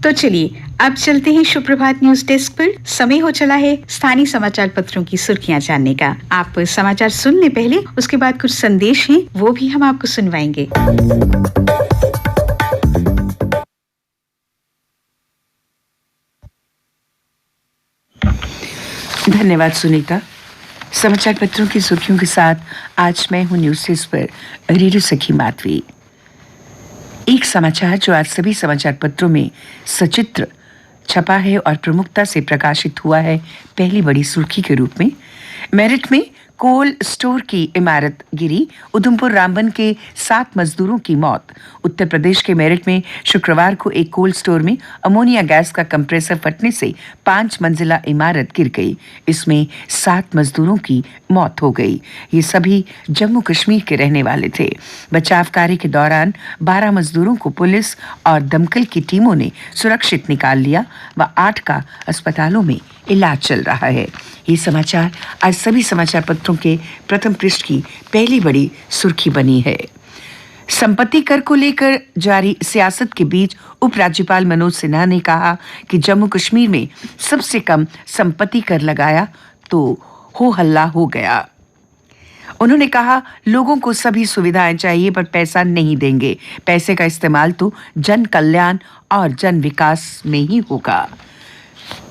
तो चलिए अब चलते हैं सुप्रभात न्यूज डेस्क पर। समय हो चला है स्थानीय समाचार पत्रों की सुर्खियां जानने का। आप समाचार सुन ले पहले, उसके बाद कुछ संदेश हैं वो भी हम आपको सुनवाएंगे। धन्यवाद सुनीता। समाचार पत्रों की सुर्खियों के साथ आज मैं हूं न्यूज डेस्क पर रेडियो सखी माधवी। एक समाचार जो आज सभी समाचार पत्रों में सचित्र छपा है और प्रमुखता से प्रकाशित हुआ है पहली बड़ी सुर्खी के रूप में। मेरठ में कोल्ड स्टोर की इमारत गिरी, उधमपुर रामबन के 7 मजदूरों की मौत। उत्तर प्रदेश के मेरठ में शुक्रवार को एक कोल्ड स्टोर में अमोनिया गैस का कंप्रेसर फटने से 5 मंजिला इमारत गिर गई। इसमें 7 मजदूरों की मौत हो गई। ये सभी जम्मू कश्मीर के रहने वाले थे। बचाव कार्य के दौरान 12 मजदूरों को पुलिस और दमकल की टीमों ने सुरक्षित निकाल लिया व 8 का अस्पतालों में इलाज चल रहा है। ये समाचार आज सभी समाचार पत्रों के प्रथम पृष्ठ की पहली बड़ी सुर्खी बनी है। संपत्ति कर को लेकर जारी सियासत के बीच उपराज्यपाल मनोज सिन्हा ने कहा कि जम्मू कश्मीर में सबसे कम संपत्ति कर लगाया तो हो हल्ला हो गया। उन्होंने कहा, लोगों को सभी सुविधाएं चाहिए पर पैसा नहीं देंगे। पैसे का इस्तेमाल तो जन कल्याण और जन विकास में ही होगा।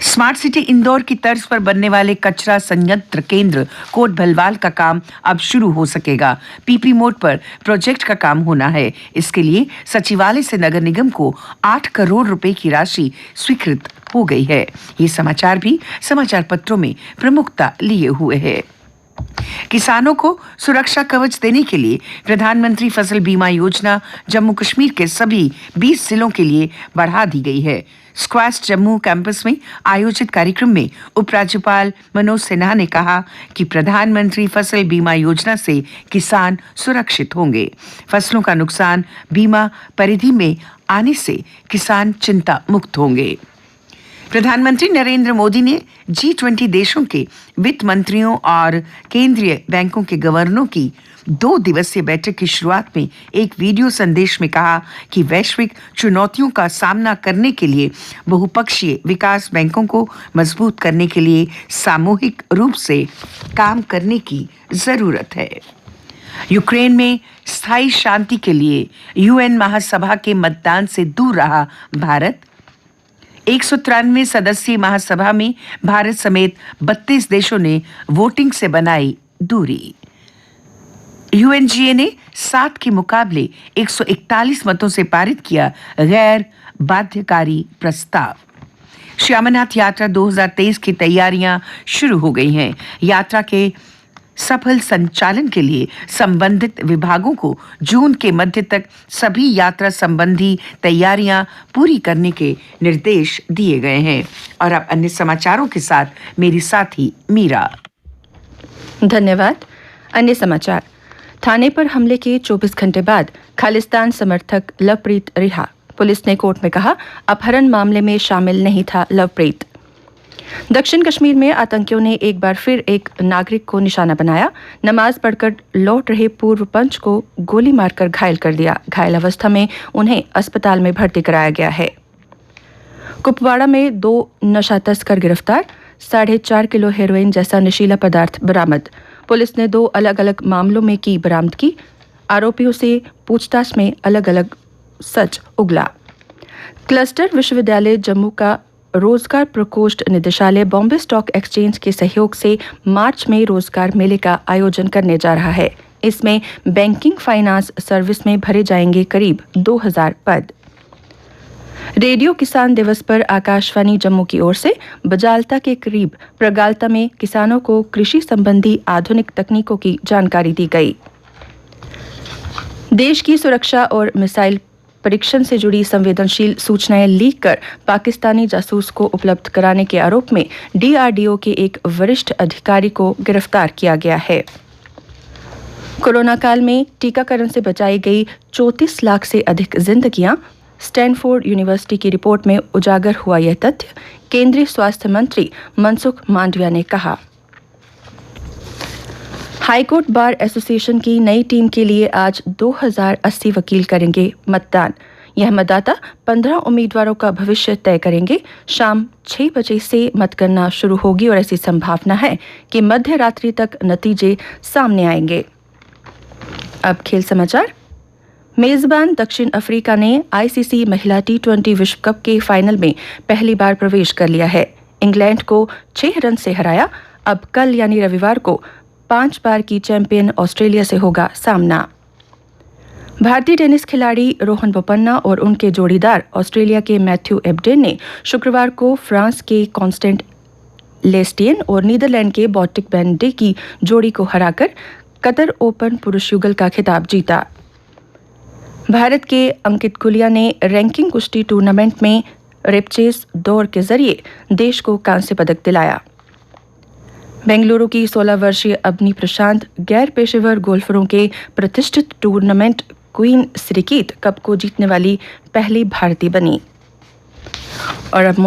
स्मार्ट सिटी इंदौर की तर्ज पर बनने वाले कचरा संयंत्र केंद्र कोट भलवाल का काम अब शुरू हो सकेगा। पीपी मोड पर प्रोजेक्ट का काम होना है। इसके लिए सचिवालय से नगर निगम को 8 करोड़ रुपए की राशि स्वीकृत हो गई है। ये समाचार भी समाचार पत्रों में प्रमुखता लिए हुए है। किसानों को सुरक्षा कवच देने के लिए प्रधानमंत्री फसल बीमा योजना जम्मू कश्मीर के सभी 20 जिलों के लिए बढ़ा दी गई है। स्क्वाश जम्मू कैंपस में आयोजित कार्यक्रम में उपराज्यपाल मनोज सिन्हा ने कहा कि प्रधानमंत्री फसल बीमा योजना से किसान सुरक्षित होंगे। फसलों का नुकसान बीमा परिधि में आने से किसान चिंता मुक्त होंगे। प्रधानमंत्री नरेंद्र मोदी ने G20 देशों के वित्त मंत्रियों और केंद्रीय बैंकों के गवर्नरों की 2 दिवसीय बैठक की शुरुआत में एक वीडियो संदेश में कहा कि वैश्विक चुनौतियों का सामना करने के लिए बहुपक्षीय विकास बैंकों को मजबूत करने के लिए सामूहिक रूप से काम करने की जरूरत है। यूक्रेन में स्थायी शांति के लिए UN महासभा के मतदान से दूर रहा भारत। 193 सदस्यीय महासभा में भारत समेत 32 देशों ने वोटिंग से बनाई दूरी। UNGA ने 7 के मुकाबले 141 मतों से पारित किया गैर बाध्यकारी प्रस्ताव। श्री अमरनाथ यात्रा 2023 की तैयारियां शुरू हो गई हैं। यात्रा के सफल संचालन के लिए संबंधित विभागों को जून के मध्य तक सभी यात्रा संबंधी तैयारियां पूरी करने के निर्देश दिए गए हैं। और अब अन्य समाचारों के साथ मेरी साथी मीरा। धन्यवाद। अन्य समाचार। थाने पर हमले के 24 घंटे बाद खालिस्तान समर्थक लवप्रीत रिहा। पुलिस ने कोर्ट में कहा, अपहरण मामले में शामिल नहीं था लवप्रीत। दक्षिण कश्मीर में आतंकियों ने एक बार फिर एक नागरिक को निशाना बनाया। नमाज पढ़कर लौट रहे पूर्व पंच को गोली मारकर घायल कर दिया। घायल अवस्था में उन्हें अस्पताल में भर्ती कराया गया है। कुपवाड़ा में 2 नशा तस्कर गिरफ्तार। 4.5 किलो हेरोइन जैसा नशीला पदार्थ बरामद। पुलिस ने 2 अलग अलग मामलों में की बरामदगी। आरोपियों से पूछताछ में अलग अलग सच उगला। क्लस्टर विश्वविद्यालय जम्मू का रोजगार प्रकोष्ठ निदेशालय बॉम्बे स्टॉक एक्सचेंज के सहयोग से मार्च में रोजगार मेले का आयोजन करने जा रहा है। इसमें बैंकिंग फाइनेंस सर्विस में भरे जाएंगे करीब 2000 पद। रेडियो किसान दिवस पर आकाशवाणी जम्मू की ओर से बजालता के करीब प्रगालता में किसानों को कृषि संबंधी आधुनिक तकनीकों की जानकारी दी गई। देश की सुरक्षा और मिसाइल परीक्षण से जुड़ी संवेदनशील सूचनाएं लीक कर पाकिस्तानी जासूस को उपलब्ध कराने के आरोप में DRDO के एक वरिष्ठ अधिकारी को गिरफ्तार किया गया है। कोरोना काल में टीकाकरण से बचाई गई 34 लाख से अधिक जिंदगियां। स्टैनफोर्ड यूनिवर्सिटी की रिपोर्ट में उजागर हुआ यह तथ्य, केंद्रीय स्वास्थ्य मंत्री मनसुख मांडविया ने कहा। हाईकोर्ट बार एसोसिएशन की नई टीम के लिए आज 2080 वकील करेंगे मतदान। यह मतदाता 15 उम्मीदवारों का भविष्य तय करेंगे। शाम 6 बजे से मतगणना शुरू होगी और ऐसी संभावना है कि मध्य रात्रि तक नतीजे सामने आएंगे। अब खेल समाचार। मेजबान दक्षिण अफ्रीका ने आईसीसी महिला टी20 विश्व कप के फाइनल में पहली बार प्रवेश कर लिया है। इंग्लैंड को 6 रन से हराया। अब कल यानी रविवार को 5 बार की चैंपियन ऑस्ट्रेलिया से होगा सामना। भारतीय टेनिस खिलाड़ी रोहन बोपन्ना और उनके जोड़ीदार ऑस्ट्रेलिया के मैथ्यू एबडेन ने शुक्रवार को फ्रांस के कॉन्स्टेंट लेस्टियन और नीदरलैंड के बॉटिक बेंडे की जोड़ी को हराकर कतर ओपन पुरुष युगल का खिताब जीता। भारत के अंकित गुलिया ने रैंकिंग कुश्ती टूर्नामेंट में रेपचेस दौड़ के जरिए देश को कांस्य पदक दिलाया। बेंगलुरु की 16 वर्षीय अवनी प्रशांत गैर पेशेवर गोल्फरों के प्रतिष्ठित टूर्नामेंट क्वीन सिरिकीट कप को जीतने वाली पहली भारतीय बनी। और अब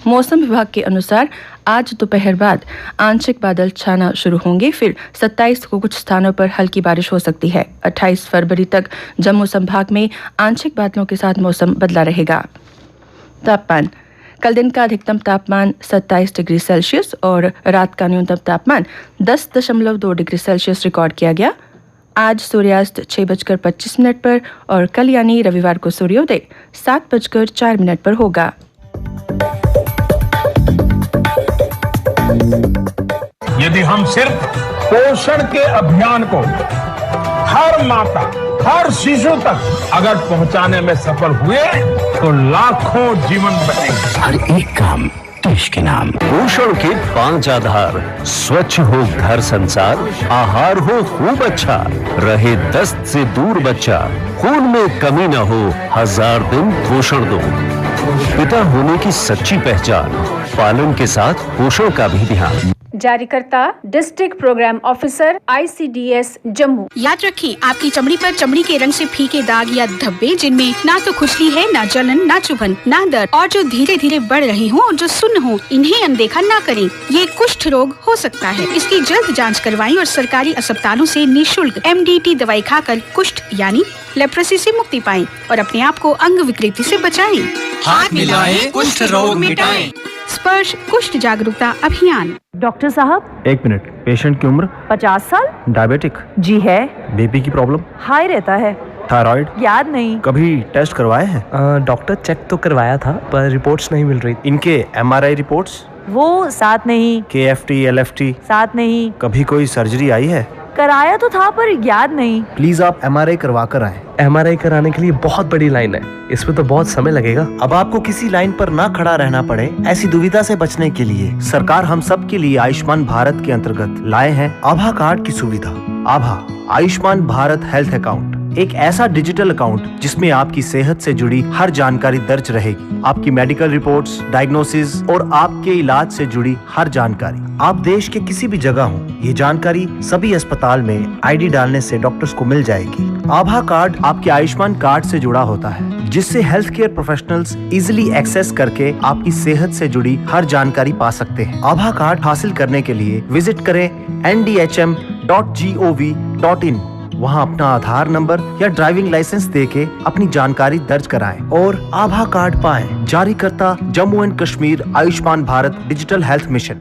मौसम विभाग के अनुसार आज दोपहर बाद आंशिक बादल छाना शुरू होंगे, फिर 27 को कुछ स्थानों पर हल्की बारिश हो सकती है। 28 फरवरी तक जम्मू संभाग में आंशिक बादलों के साथ मौसम बदला रहेगा। तापमान। कल दिन का अधिकतम तापमान 27 डिग्री सेल्सियस और रात का न्यूनतम तापमान 10.2 डिग्री सेल्सियस रिकॉर्ड किया गया। आज सूर्यास्त 6:25 पर और कल यानी रविवार को सूर्योदय 7:04 पर होगा। यदि हम सिर्फ पोषण के अभियान को हर माता, हर शिशु तक अगर पहुंचाने में सफल हुए तो लाखों जीवन बचेंगे। हर एक काम देश के नाम। पोषण के 5 आधार। स्वच्छ हो घर संसार, आहार हो खूब अच्छा, रहे दस्त से दूर बच्चा, खून में कमी न हो, 1000 दिन पोषण दो। पिता होने की सच्ची पहचान, पालन के साथ पोषण का भी ध्यान। जारीकर्ता district programme officer ICDS Jammu. याद रखें, आपकी चमड़ी पर चमड़ी के रंग से फीके दाग या धब्बे जिनमें ना तो खुजली है, ना जलन, ना चुभन, ना दर्द और जो धीरे धीरे बढ़ रहे हों और जो सुन्न हो, इन्हें अनदेखा ना करें। ये कुष्ठ रोग हो सकता है। इसकी जल्द जांच करवाएं और सरकारी अस्पतालों से निःशुल्क MDT दवाई खाकर कुष्ठ यानी लेप्रोसी से मुक्ति पाएं और अपने आप को अंग विकृति से बचाएं। हाथ मिलाएं, कुष्ठ रोग मिटाएं। स्पर्श कुष्ठ जागरूकता अभियान। डॉक्टर साहब, 1 मिनट। पेशेंट की उम्र 50 साल। डायबिटिक? जी है। बीपी की प्रॉब्लम? हाई रहता है। थायराइड? याद नहीं। कभी टेस्ट करवाए हैं? डॉक्टर चेक तो करवाया था पर रिपोर्ट्स नहीं मिल रही। इनके MRI रिपोर्ट्स? वो साथ नहीं। KFT, LFT? साथ नहीं। कभी कोई सर्जरी आई है? कराया तो था पर याद नहीं। प्लीज आप MRI करवा कर आए। MRI कराने के लिए बहुत बड़ी लाइन है, इसमें तो बहुत समय लगेगा। अब आपको किसी लाइन पर ना खड़ा रहना पड़े, ऐसी दुविधा से बचने के लिए सरकार हम सब के लिए आयुष्मान भारत के अंतर्गत लाए हैं आभा कार्ड की सुविधा। आभा आयुष्मान भारत हेल्थ अकाउंट, एक ऐसा डिजिटल अकाउंट जिसमें आपकी सेहत से जुड़ी हर जानकारी दर्ज रहेगी। आपकी मेडिकल रिपोर्ट्स, डायग्नोसिस और आपके इलाज से जुड़ी हर जानकारी। आप देश के किसी भी जगह हो, ये जानकारी सभी अस्पताल में ID डालने से डॉक्टर्स को मिल जाएगी। आभा कार्ड आपके आयुष्मान कार्ड से जुड़ा होता है, जिससे health care professionals easily access करके आपकी सेहत से जुड़ी हर जानकारी पा सकते हैं। आभा कार्ड हासिल करने के लिए विजिट करें ndhm.gov.in। वहाँ अपना आधार नंबर या ड्राइविंग लाइसेंस देके अपनी जानकारी दर्ज कराएं और आभा कार्ड पाएं। जारीकर्ता Jammu and Kashmir Ayushman Bharat digital health mission.